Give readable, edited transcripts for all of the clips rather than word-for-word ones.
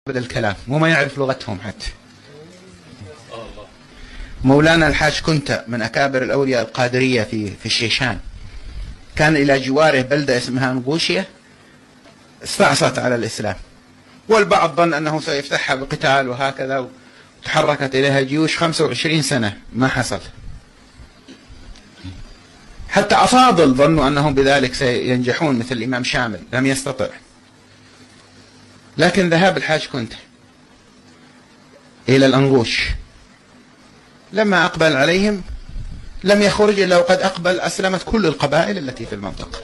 بدل الكلام وما يعرف لغتهم حتى. مولانا الحاج كنت من أكابر الأولياء القادرية في الشيشان، كان إلى جواره بلدة اسمها أنغوشية استعصت على الإسلام، والبعض ظن أنه سيفتحها بقتال وهكذا، وتحركت إليها جيوش 25 سنة ما حصل. حتى أفاضل ظنوا أنهم بذلك سينجحون مثل الإمام شامل، لم يستطع. لكن ذهاب الحاج كنت إلى الأنغوش لما أقبل عليهم لم يخرج إلا وقد أقبل أسلمت كل القبائل التي في المنطقة.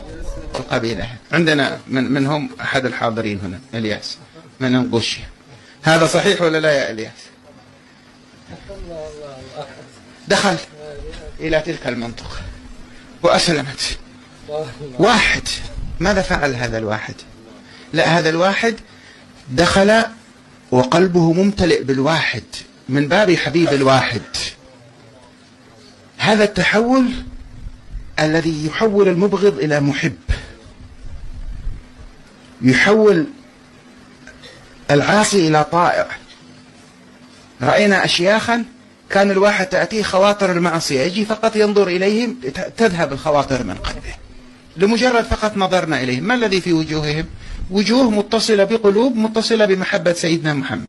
القبيلة عندنا منهم أحد الحاضرين هنا إلياس من أنغوشيا. هذا صحيح ولا لا يا إلياس؟ دخل إلى تلك المنطقة وأسلمت. واحد، ماذا فعل هذا الواحد؟ لا، هذا الواحد دخل وقلبه ممتلئ بالواحد من باب حبيب الواحد. هذا التحول الذي يحول المبغض إلى محب، يحول العاصي إلى طائع. رأينا أشياخا كان الواحد تأتيه خواطر المعصية، يجي فقط ينظر إليهم تذهب الخواطر من قلبه لمجرد فقط نظرنا إليهم. ما الذي في وجوههم؟ وجوه متصلة بقلوب متصلة بمحبة سيدنا محمد.